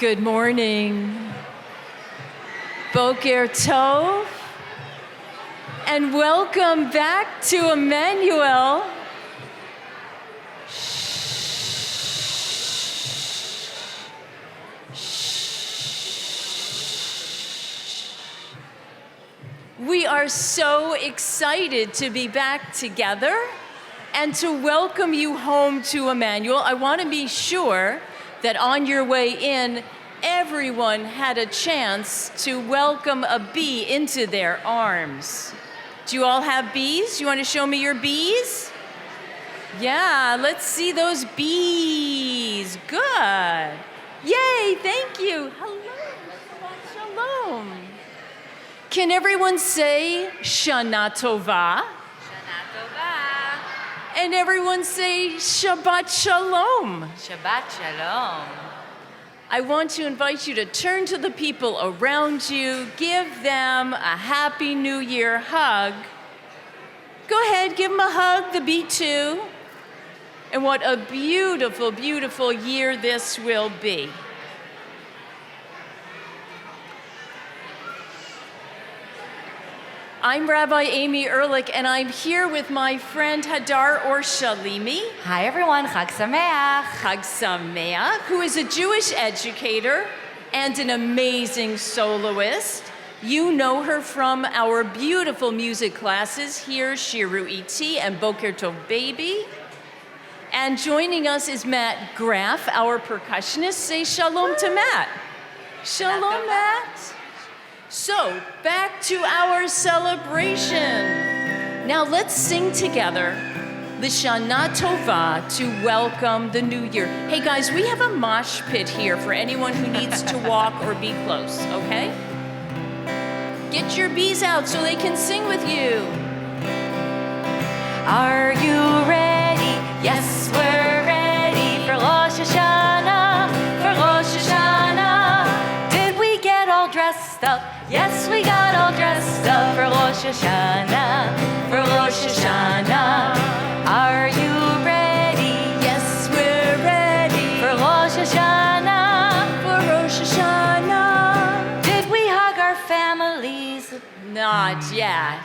Good morning. Boker Tov. And welcome back to Emanu-El. We are so excited to be back together and to welcome you home to Emanu-El. I want to be sure that on your way in, everyone had a chance to welcome a bee into their arms. Do you all have bees? You want to show me your bees? Yeah, let's see those bees. Good. Yay, thank you. Hello. Shalom. Can everyone say Shana Tova? Shana Tova. And everyone say Shabbat Shalom. Shabbat Shalom. I want to invite you to turn to the people around you, give them a Happy New Year hug. Go ahead, give them a hug, the bee too. And what a beautiful, beautiful year this will be. I'm Rabbi Amy Ehrlich, and I'm here with my friend Hadar Orshalimi. Hi everyone, Chag Sameach. Chag Sameach, who is a Jewish educator and an amazing soloist. You know her from our beautiful music classes here, Shiru Iti and Boker Tov Baby. And joining us is Matt Graff, our percussionist. Say shalom to Matt. Shalom, Matt. So, back to our celebration. Now let's sing together the Shana Tova to welcome the new year. Hey guys, we have a mosh pit here for anyone who needs to walk or be close, okay? Get your bees out so they can sing with you. Are you ready? Yes, we're ready for Rosh Hashanah, for Rosh Hashanah. Did we get all dressed up? Yes, we got all dressed up for Rosh Hashanah, for Rosh Hashanah. Are you ready? Yes, we're ready for Rosh Hashanah, for Rosh Hashanah. Did we hug our families? Not yet.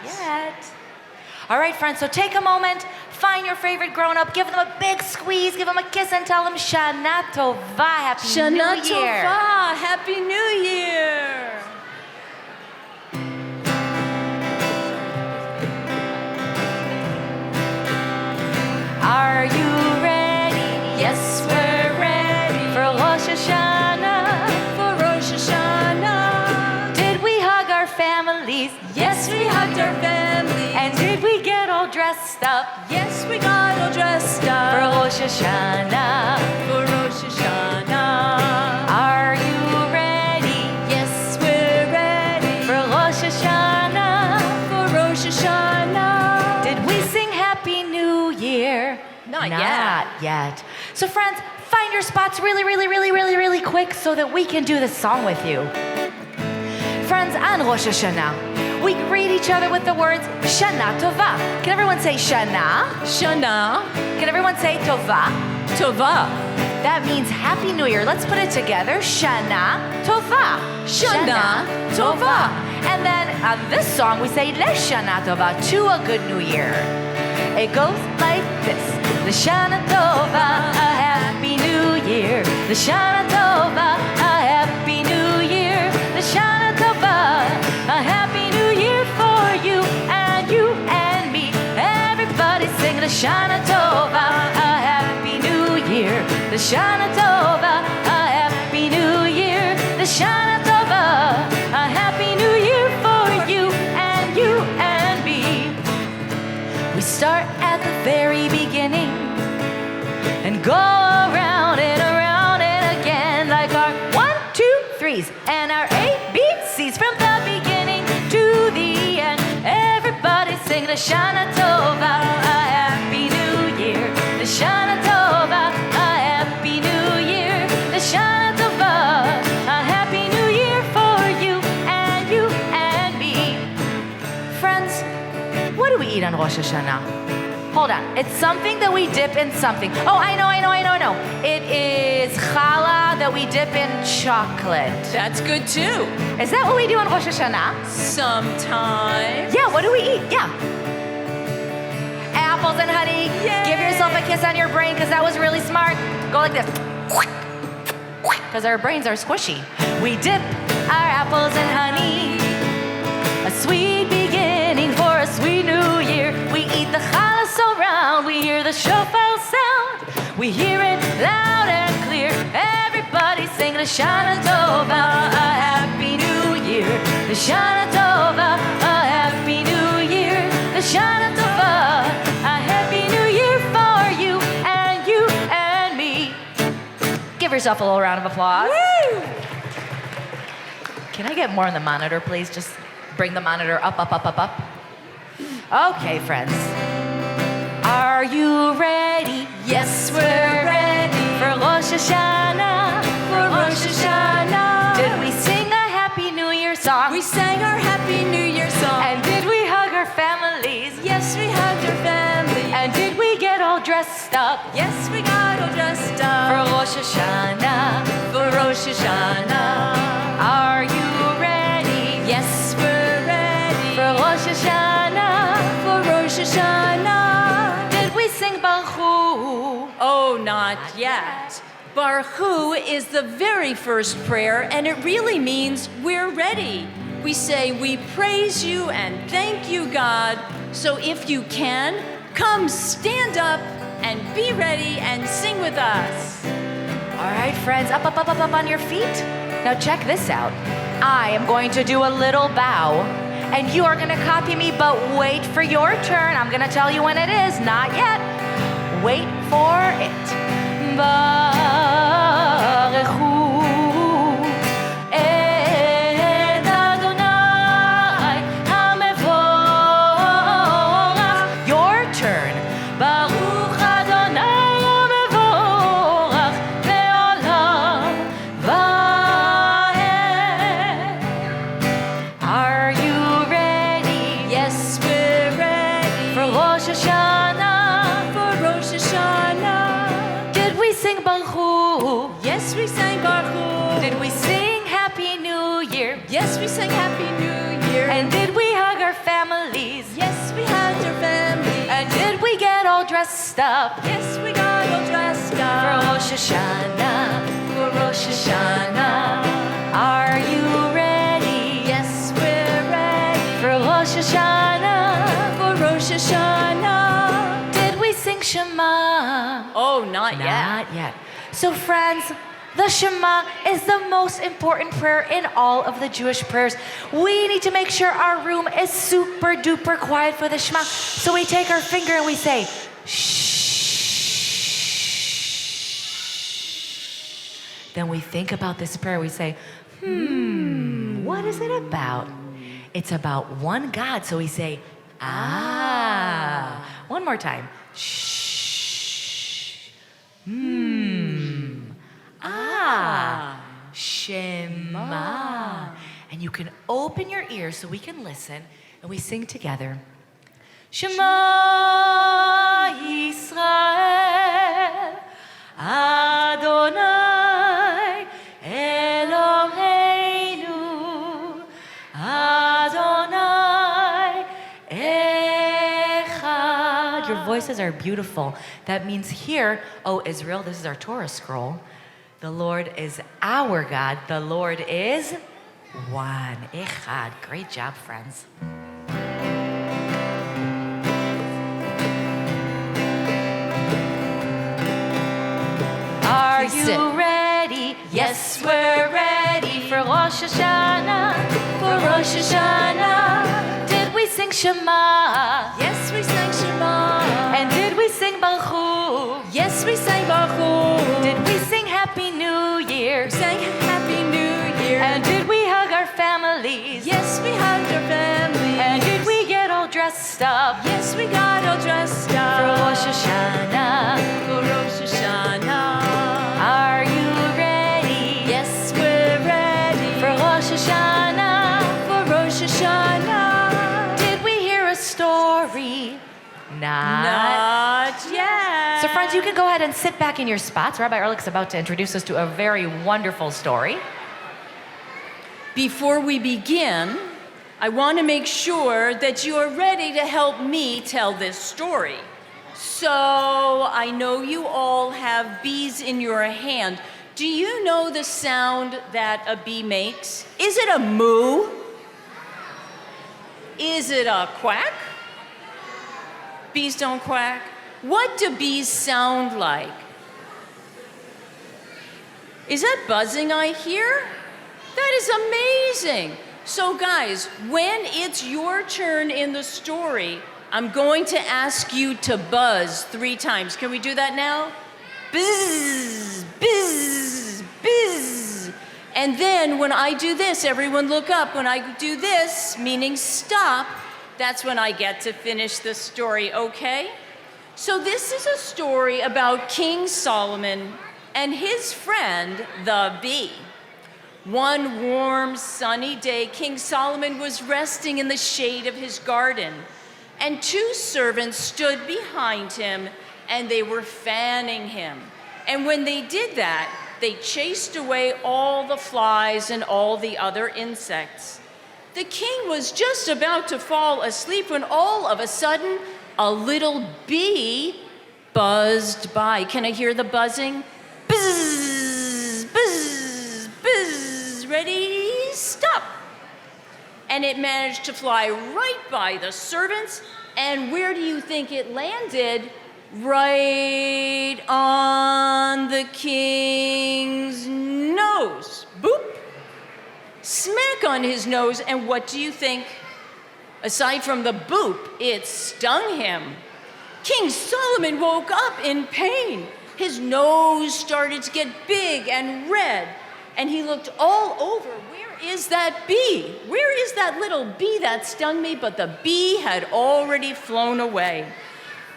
All right, friends, so take a moment, find your favorite grown-up, give them a big squeeze, give them a kiss, and tell them Shana Tova, Happy Shana New Tova, Year. Happy New Year. Are you ready? Yes, we're ready for Rosh Hashanah, for Rosh Hashanah. Did we hug our families? Yes, we hugged our families. And did we get all dressed up? Yes, we got all dressed up for Rosh Hashanah, for Rosh Hashanah. Are you ready? Yes, we're ready for Rosh Hashanah, for Rosh Hashanah. Did we sing Happy New Year? Not yet. So friends, find your spots really quick so that we can do this song with you. Friends, on Rosh Hashanah, we greet each other with the words Shana Tova. Can everyone say Shana? Shana. Can everyone say Tova? Tova. That means Happy New Year. Let's put it together. Shana Tova. Shana Tova. And then on this song, we say Shana Tova, to a good new year. It goes like this. L'shana Tova, a happy new year. L'shana Tova, a happy new year. L'shana Tova, a happy new year for you and me. Everybody sing L'shana Tova, a happy new year. L'shana Tova, a happy new year. L'shana Tova, a happy new year for you and me. We start at the very beginning and go around and again like our 1, 2, 3s and our ABCs from the beginning to the end. Everybody sing L'shana Tova, a happy new year. L'shana Tova, a happy new year. L'shana Tova, a happy new year for you and me. Friends, what do we eat on Rosh Hashanah? Hold on. It's something that we dip in something. Oh, I know. It is challah that we dip in chocolate. That's good too. Is that what we do on Rosh Hashanah? Sometimes. Yeah, what do we eat? Yeah. Apples and honey. Yay. Give yourself a kiss on your brain because that was really smart. Go like this. Because our brains are squishy. We dip our apples in honey. A sweet beginning for a sweet new year. We eat the challah so round. We hear the shofar sound. We hear it loud and clear. Everybody sing L'Shana Tova, a happy new year. L'Shana Tova, a happy new year. L'Shana Tova, a happy new year for you and me. Give yourself a little round of applause. Woo! Can I get more on the monitor, please? Just bring the monitor up. Okay, friends. Are you ready? Yes, we're ready For Rosh Hashanah. for Rosh Hashanah. Did we sing a Happy New Year song? We sang our Happy New Year song. And did we hug our families? Yes, we hugged our family. And did we get all dressed up Yes, we got all dressed for up Rosh Hashanah? for Rosh Hashanah. Are you ready Yes, we're ready for Rosh Hashanah? for Rosh Hashanah. Did we sing Baruch Hu? Oh, not yet. Baruch Hu is the very first prayer, and it really means we're ready. We say, we praise you and thank you, God. So if you can, come stand up and be ready and sing with us. All right, friends, up on your feet. Now check this out. I am going to do a little bow, and you are going to copy me, but wait for your turn. I'm going to tell you when it is, not yet. Wait for it. Baruch Hu et Adonai HaMevorach. Your turn. Baruch Adonai HaMevorach le'olam va'ed. Are you ready? Yes, we're ready For Rosh Hashanah. for Rosh Hashanah. Did we sing Baruch Hu? Yes, we sang Baruch Hu. Did we sing Happy New Year? Yes, we sang Happy New Year. And did we hug our families? yes, we hugged our family. And did we get all dressed up yes, we got all dressed for up Rosh Hashanah? for Rosh Hashanah. Are you ready Yes, we're ready for Rosh Hashanah? for Rosh Hashanah. Did we sing Shema? Oh, not yet. Not yet. So, friends, the Shema is the most important prayer in all of the Jewish prayers. We need to make sure our room is super duper quiet for the Shema. So we take our finger and we say, shh. Then we think about this prayer. We say, what is it about? It's about one God. So we say, ah. One more time. Shh. Shema. And you can open your ears so we can listen and we sing together. Shema Yisrael Adonai Eloheinu Adonai Echad. Your voices are beautiful. That means here, oh Israel, this is our Torah scroll. The Lord is our God. The Lord is one. Echad. Great job, friends. Are Please you sit. ready? Yes, we're ready for Rosh Hashanah. For Rosh Hashanah. Did we sing Shema? Yes, we sang Shema. And did we sing Baruch Hu? yes, we sang Baruch Hu. Did we sing Happy New Year? We sang Happy New Year. And did we hug our families? yes, we hugged our family. And did we get all dressed up yes, we got all dressed up for Rosh Hashanah? for Rosh Hashanah. Are you ready? Yes, we're ready For Rosh Hashanah. for Rosh Hashanah. Did we hear a story Not yet. So friends, you can go ahead and sit back in your spots. Rabbi Ehrlich's about to introduce us to a very wonderful story. Before we begin, I want to make sure that you are ready to help me tell this story. So I know you all have bees in your hand. Do you know the sound that a bee makes? Is it a moo? Is it a quack? Bees don't quack. What do bees sound like? Is that buzzing I hear? That is amazing. So guys, when it's your turn in the story, I'm going to ask you to buzz 3 times. Can we do that now? Buzz, buzz, buzz. And then when I do this, everyone look up. When I do this, meaning stop, that's when I get to finish the story, okay? So this is a story about King Solomon and his friend, the bee. One warm, sunny day, King Solomon was resting in the shade of his garden, and 2 servants stood behind him, and they were fanning him. And when they did that, they chased away all the flies and all the other insects. The king was just about to fall asleep when all of a sudden, a little bee buzzed by. Can I hear the buzzing? Buzz, buzz, buzz. Ready? Stop. And it managed to fly right by the servants. And where do you think it landed? Right on the king's nose. Boop. Smack on his nose, and what do you think? Aside from the boop, it stung him. King Solomon woke up in pain. His nose started to get big and red, and he looked all over. Where is that bee? Where is that little bee that stung me? But the bee had already flown away.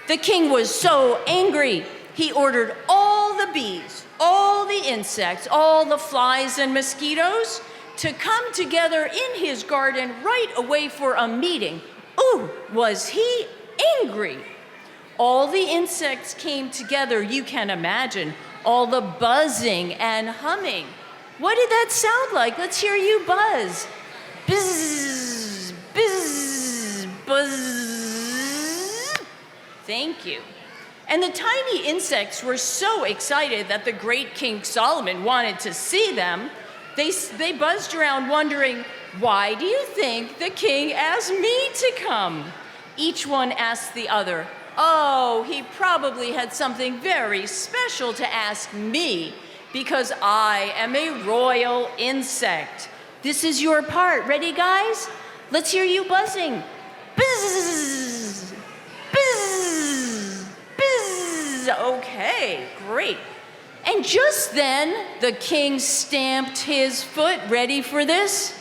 The king was so angry, he ordered all the bees, all the insects, all the flies and mosquitoes to come together in his garden right away for a meeting. Ooh, was he angry? All the insects came together, you can imagine, all the buzzing and humming. What did that sound like? Let's hear you buzz. Buzz, buzz, buzz. Thank you. And the tiny insects were so excited that the great King Solomon wanted to see them. They buzzed around wondering, why do you think the king asked me to come? Each one asked the other, oh, he probably had something very special to ask me because I am a royal insect. This is your part. Ready, guys? Let's hear you buzzing. Buzz, buzz, buzz. Okay, great. And just then, the king stamped his foot. Ready for this?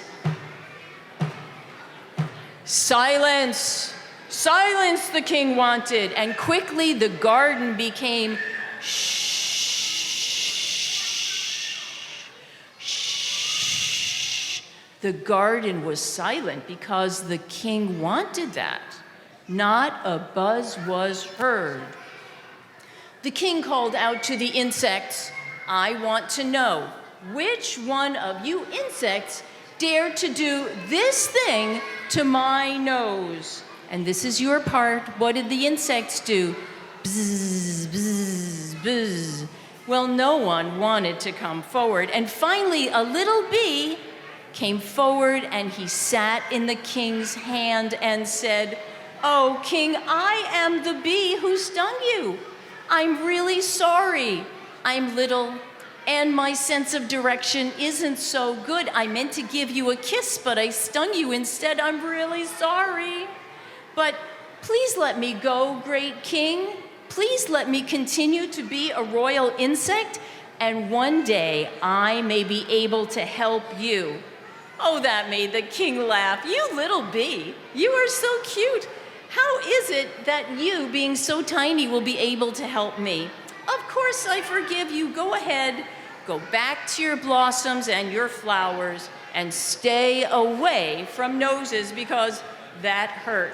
Silence! Silence, the king wanted. And quickly, the garden became shh. Shh. The garden was silent because the king wanted that. Not a buzz was heard. The king called out to the insects, I want to know, which one of you insects dared to do this thing to my nose? And this is your part. What did the insects do? Bzz, bzz, bzz. Well, no one wanted to come forward. And finally, a little bee came forward and he sat in the king's hand and said, oh, king, I am the bee who stung you. I'm really sorry. I'm little, and my sense of direction isn't so good. I meant to give you a kiss, but I stung you instead. I'm really sorry. But please let me go, great king. Please let me continue to be a royal insect, and one day I may be able to help you. Oh, that made the king laugh. You little bee, you are so cute. How is it that you, being so tiny, will be able to help me? Of course I forgive you. Go ahead, go back to your blossoms and your flowers and stay away from noses because that hurt.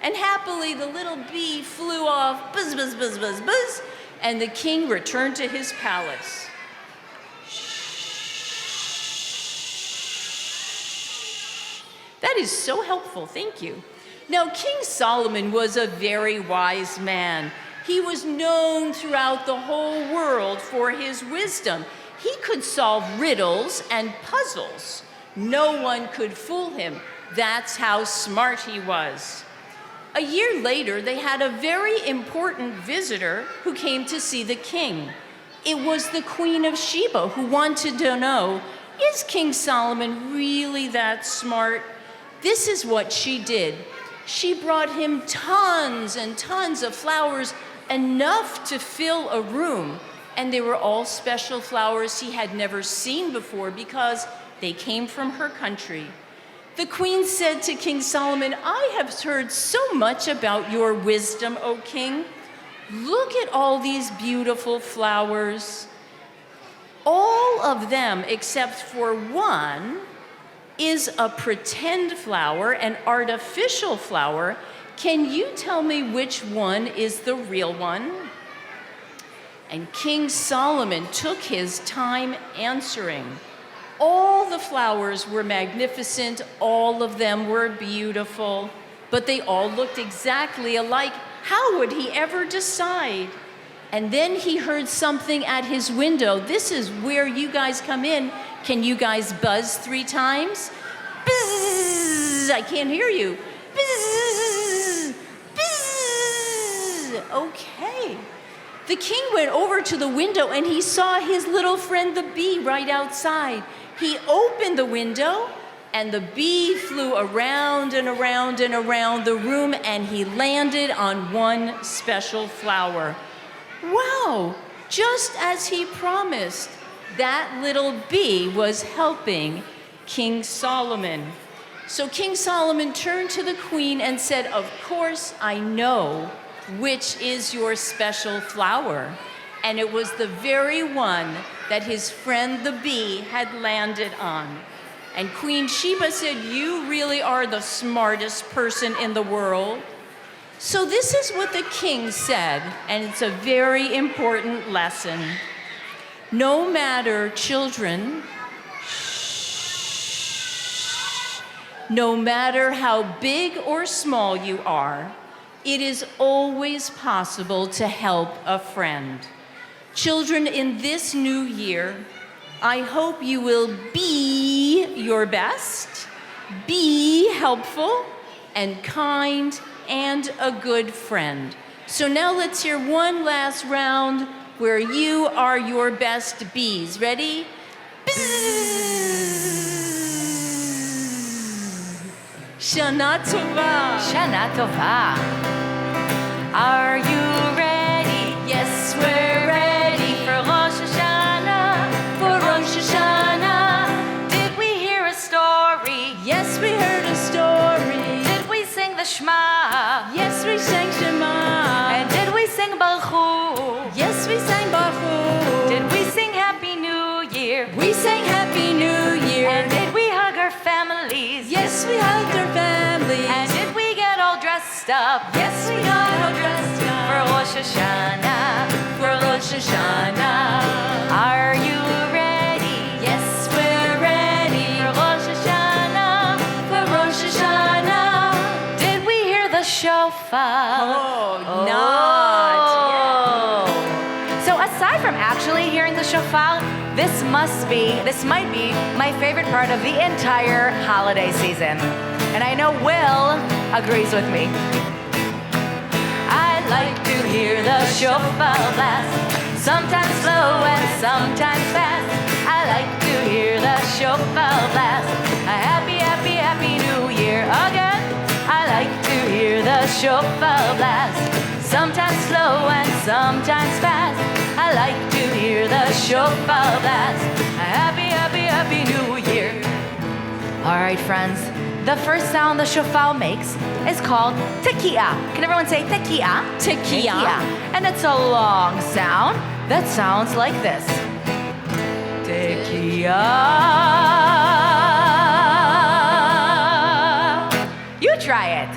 And happily, the little bee flew off, buzz, buzz, buzz, buzz, buzz, and the king returned to his palace. That is so helpful, thank you. Now, King Solomon was a very wise man. He was known throughout the whole world for his wisdom. He could solve riddles and puzzles. No one could fool him. That's how smart he was. A year later, they had a very important visitor who came to see the king. It was the Queen of Sheba, who wanted to know, is King Solomon really that smart? This is what she did. She brought him tons and tons of flowers, enough to fill a room. And they were all special flowers he had never seen before because they came from her country. The queen said to King Solomon, I have heard so much about your wisdom, O king. Look at all these beautiful flowers. All of them, except for one, is a pretend flower, an artificial flower. Can you tell me which one is the real one? And King Solomon took his time answering. All the flowers were magnificent, all of them were beautiful, but they all looked exactly alike. How would he ever decide? And then he heard something at his window. This is where you guys come in. Can you guys buzz 3 times? Buzz! I can't hear you. Buzz! Buzz! Okay. The king went over to the window and he saw his little friend the bee right outside. He opened the window and the bee flew around and around and around the room and he landed on one special flower. Wow, just as he promised, that little bee was helping King Solomon. So King Solomon turned to the queen and said, of course I know which is your special flower. And it was the very one that his friend the bee had landed on. And Queen Sheba said, you really are the smartest person in the world. So this is what the king said, and it's a very important lesson. No matter, children, no matter how big or small you are, it is always possible to help a friend. Children, in this new year, I hope you will be your best, be helpful and kind and a good friend. So now let's hear one last round where you are your best bees. Ready? Shana Tova. Shana Tova. Are you ready? Yes, we're ready for Rosh Hashanah. For Rosh Hashanah. Did we hear a story? Yes, we heard a story. Did we sing the Shema? Yes, we sang Shema. And did we sing Baruch Hu? Yes, we sang Baruch Hu. Did we sing Happy New Year? We sang Happy New Year. And did we hug our families? Yes, we hugged our families. And did we get all dressed up? Yes, we got all dressed up. For Rosh Hashanah. For Rosh Hashanah. Are you ready? Yes, we're ready. For Rosh Hashanah. For Rosh Hashanah. Did we hear the shofar? Oh, not yet. So aside from actually hearing the shofar, this might be my favorite part of the entire holiday season. And I know Will agrees with me. I like to hear the shofar blast, sometimes slow and sometimes fast. I like to hear the shofar blast. A happy, happy, happy New Year again. I like to hear the shofar blast, sometimes slow and sometimes fast. I like to hear the shofar blast. A happy, happy, happy New Year. All right, friends. The first sound the shofar makes is called tekiah. Can everyone say tekiah? Tekiah. And it's a long sound that sounds like this. Tekiah. You try it.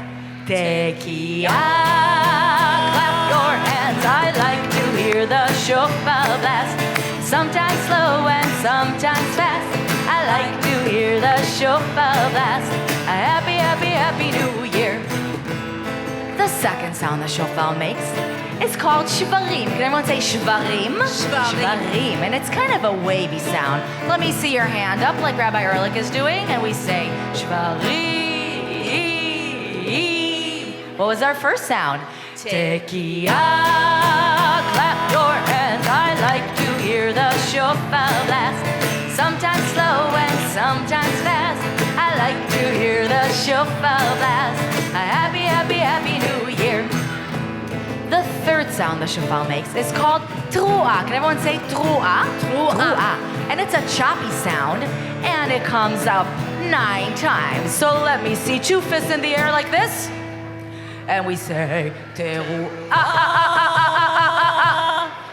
Tekiah. Clap your hands. I like to hear the shofar blast. Sometimes slow and sometimes fast. I like to hear the shofar blast. A happy, happy, happy New Year. The second sound the shofar makes is called shvarim. Can everyone say shvarim? Shvarim. And it's kind of a wavy sound. Let me see your hand up like Rabbi Ehrlich is doing. And we say shvarim. What was our first sound? Tekiah. Clap your hands. I like to hear the shofar blast. Sometimes slow and sometimes fast. I like to hear the shofar blast. A happy, happy, happy New Year. The third sound the shofar makes is called truah. Can everyone say truah? Truah. And it's a choppy sound, and it comes up 9 times. So let me see 2 fists in the air like this. And we say teruah.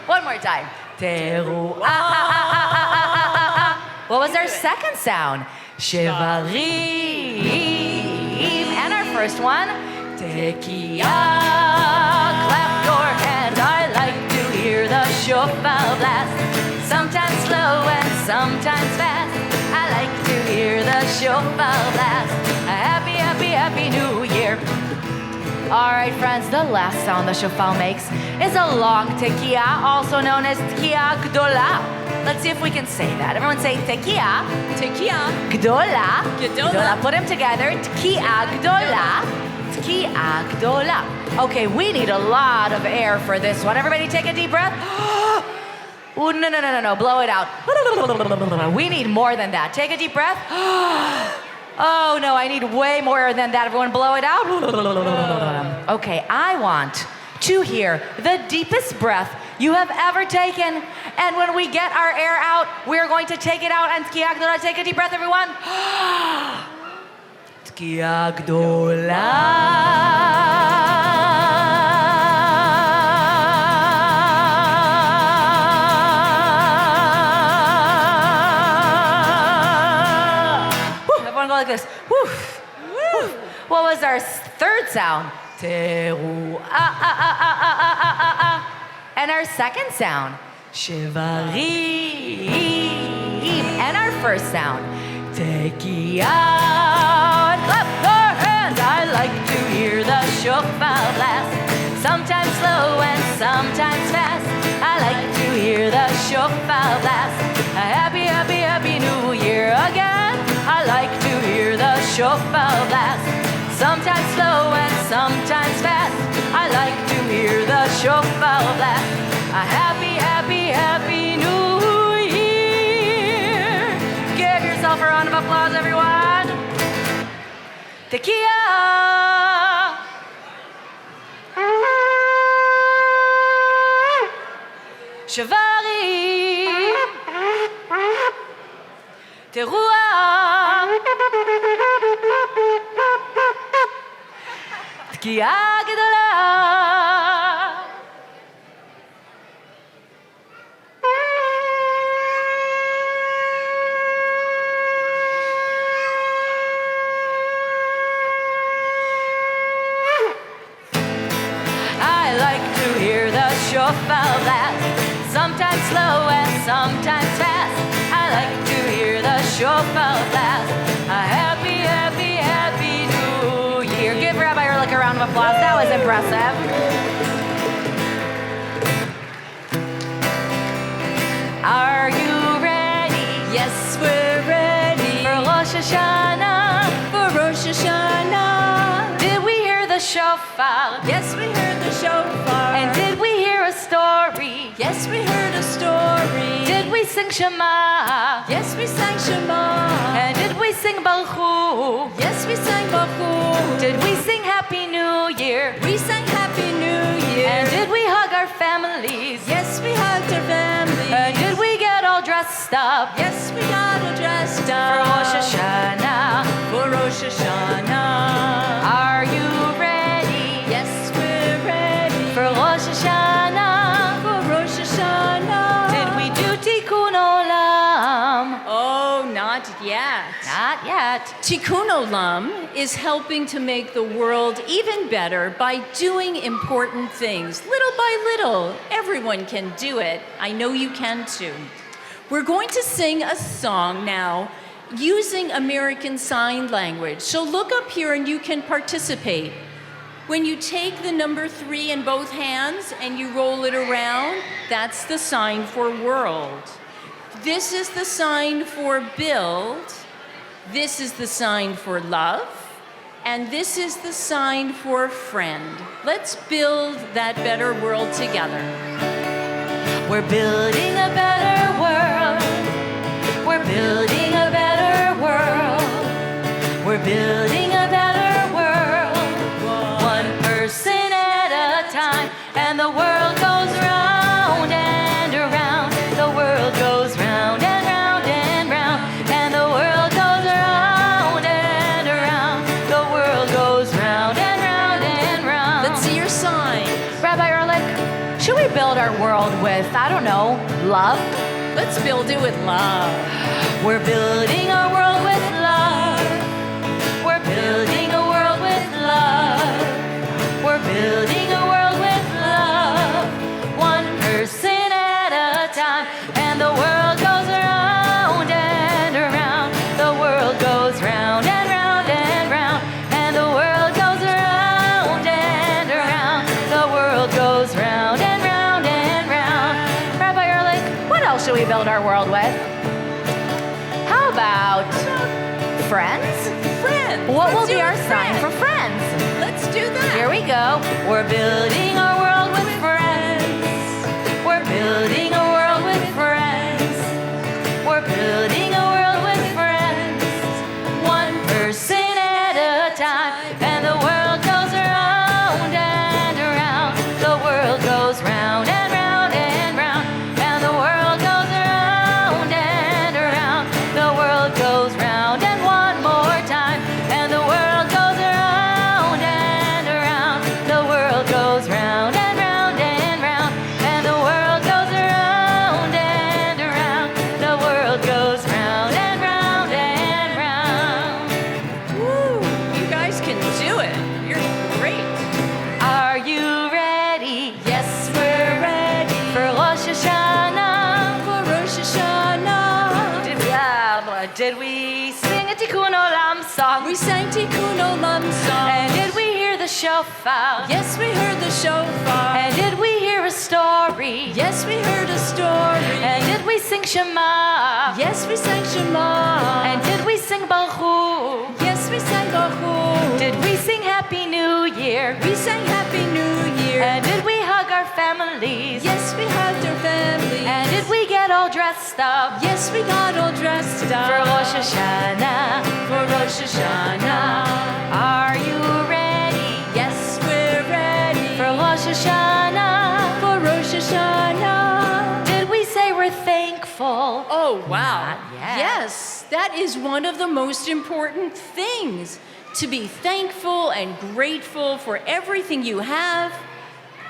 One more time. Teruah. What was our second sound? Shivarim. And our first one? Tekiah. Clap your hands. I like to hear the shofar blast. Sometimes slow and sometimes fast. I like to hear the shofar blast. A happy, happy, happy New Year. All right, friends, the last sound the shofar makes is a long tekiah, also known as tekiah gdola. Let's see if we can say that. Everyone say tekiah. Tekiah. Gdola. Gdola. Put them together. Tekiah gdola. Tekiah gdola. Okay, we need a lot of air for this one. Everybody take a deep breath. Ooh, no. Blow it out. We need more than that. Take a deep breath. Oh, no, I need way more air than that. Everyone blow it out. Okay, I want to hear the deepest breath you have ever taken. And when we get our air out, we're going to take it out. And Tekiah gdola, take a deep breath, everyone. Tekiah gdola. Like this. Woof. Woof. What was our third sound? Teruah. And our second sound? Shivarim. And our first sound? Tekiah. Clap your hands. I like to hear the shofar blast. Sometimes slow and sometimes fast. I like to hear the shofar blast. A happy, happy, happy New Year again. I like to hear the shofar blast. Sometimes slow and sometimes fast. I like to hear the shofar blast. A happy, happy, happy New Year. Give yourself a round of applause, everyone. Tekiah. Shvarim. Teruah. Tekiah gdola. I like to hear the shofar blast. Sometimes slow and sometimes fast. I like to hear the shofar blast. A happy, happy, happy New Year. Give Rabbi Ehrlich a round of applause. That was impressive. Are you ready? Yes, we're ready. For Rosh Hashanah. For Rosh Hashanah. Did we hear the shofar? Yes, we heard the shofar. And did we hear a story? Yes, we heard a story. Did we sing Shema? Yes, we sang Shema. And did we sing Baruch Hu? Yes, we sang Baruch. Did we sing Happy New Year? We sang Happy New Year. And did we hug our families? Yes, we hugged our families. And did we get all dressed up? Yes, we got all dressed up. For Rosh Hashanah. For Rosh Hashanah. Are you ready? Yes, we're ready. For Rosh Hashanah. For Rosh Hashanah. Did we do Tikkun Olam? Oh, not yet. Not yet. that? Tikkun Olam is helping to make the world even better by doing important things, little by little. Everyone can do it. I know you can too. We're going to sing a song now using American Sign Language. So look up here and you can participate. When you take the number 3 in both hands and you roll it around, that's the sign for world. This is the sign for build. This is the sign for love. And this is the sign for friend. Let's build that better world together. We're building a better world. We're building a better world. We're building a better world. One person at a time. And the world goes round and around. The world goes round and round and round. And the world goes round and around. The world goes round and round and round. Let's see your sign. Rabbi Ehrlich, should we build our world with, I don't know, love? Let's build it with love. We're building our world with love. We're building a world with love. We're building a world with love. One person at a time. And the world goes around and around. The world goes round and round and round. And the world goes around and around. The world goes round and round and round. Rabbi Ehrlich, what else should we build our world with? How about friends? Friends. What will Let's do be our it, sign friends. for friends? Let's do that. Here we go. We're building a world with friends. We're building a world with friends. We're building a world with friends. One person at a time. And the world goes around and around. The world goes round and round and round. And the world goes around and around. The world goes round and one more time. And the world goes around and around. The world goes round and round and round. And the world goes around and around. The world goes round and round and round. Woo, you guys can do it. You're great. Are you ready? Yes, we're ready For Rosh Hashanah. for Rosh Hashanah. Did we sing a Tikkun Olam song? We sang Tikkun Olam song. And did we hear the shofar? Yes, we heard the shofar. And did we hear a story? Yes, we heard a story. And did we sing Shema? Yes, we sang Shema. And did we sing Baruch? yes, we sang Baruch. Did we sing Happy New Year? We sang Happy New Year. And did we hug our families? yes, we hugged our family. And did we get all dressed up? yes, we got all dressed up For Rosh Hashanah. For Rosh Hashanah. Are you ready? Yes, we're ready For Rosh Hashanah. for Rosh Hashanah. Did we say we're thankful? Oh, wow. Not yet. Yes, that is one of the most important things, to be thankful and grateful for everything you have.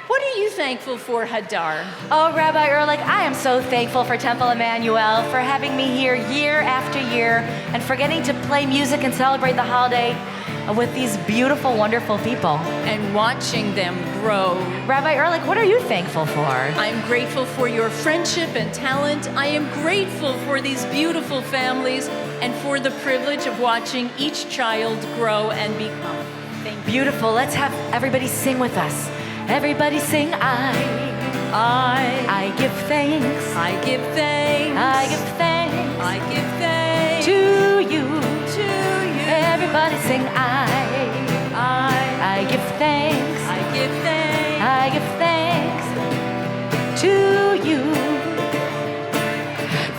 What are you thankful for, Hadar? Oh, Rabbi Ehrlich, I am so thankful for Temple Emanu-El for having me here year after year and for getting to play music and celebrate the holiday with these beautiful, wonderful people. And watching them grow. Rabbi Ehrlich, what are you thankful for? I'm grateful for your friendship and talent. I am grateful for these beautiful families and for the privilege of watching each child grow and become. Thank you. Beautiful. Let's have everybody sing with us. Everybody sing, I give thanks. I give thanks. I give thanks I give thanks to you. to you. Everybody sing, I give thanks. I give thanks I give thanks to you.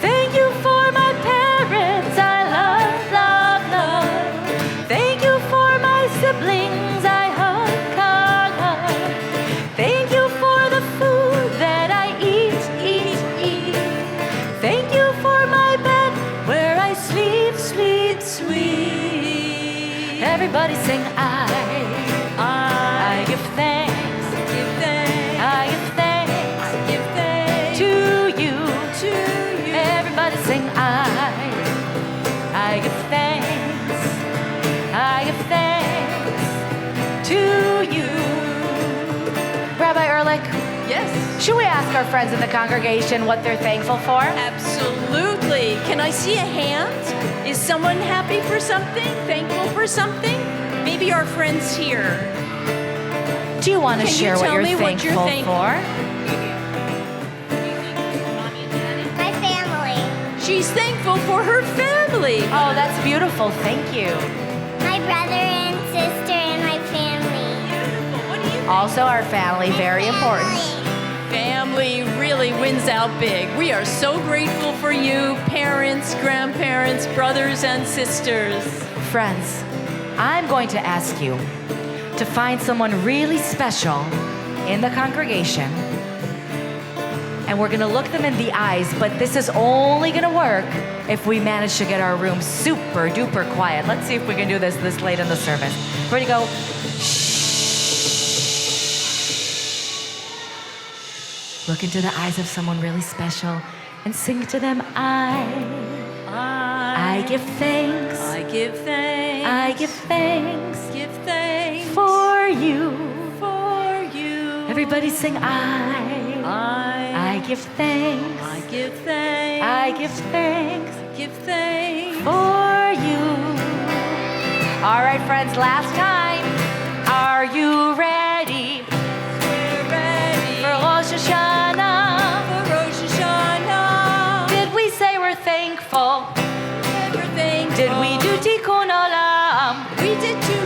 Thank you for my parents I love, love, love. Thank you for my siblings I hug, hug, hug. Thank you for the food that I eat, eat, eat. Thank you for my bed where I sleep, sleep, sleep. Everybody sing, I give thanks. give thanks I give thanks I give thanks to you. to you. Everybody sing, I give thanks. Ehrlich? Yes. Should we ask our friends in the congregation what they're thankful for? Absolutely. Can I see a hand? Is someone happy for something? Thankful for something? Maybe our friends here. Do you want to Can you share tell what me you're what you're thankful for? My family. She's thankful for her family. Oh, that's beautiful. Thank you. My brother and sister and my family. Beautiful. What do you think? Also, our family, very important. Family really wins out big. We are so grateful for you, parents, grandparents, brothers, and sisters. Friends, I'm going to ask you to find someone really special in the congregation. And we're going to look them in the eyes, but this is only going to work if we manage to get our room super duper quiet. Let's see if we can do this late in the service. Ready to go? Look into the eyes of someone really special and sing to them, I give thanks. I give thanks. I give thanks Give thanks for you. for you. Everybody sing, I give thanks. I give thanks. I give thanks Give thanks. for you. All right, friends, last time. Are you ready We're ready for Rosh Hashanah? for Rosh Hashanah. Did we say we're thankful? We're thankful. Did we do Tikkun Olam? We did too.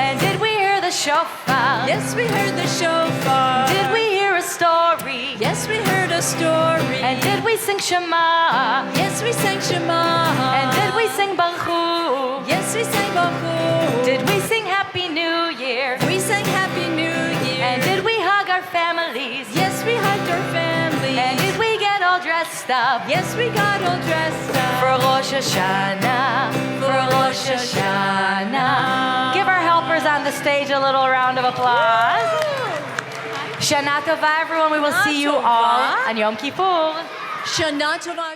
And did we hear the shofar? Yes, we heard the shofar. Did we hear a story? Yes, we heard a story. And did we sing Shema? Yes, we sang Shema. And did we sing Baruch? Yes, we sang Baruch. Did we sing Happy New Year? We sang Happy New Year. And did we hug our families? Yes, we hugged our family. And did we get all dressed up? Yes, we got all dressed up. For Rosh Hashanah, for Rosh Hashanah. Give our helpers on the stage a little round of applause. Shana Tova, everyone. We will see you Shana all Tova. on Yom Kippur. Shana Tova.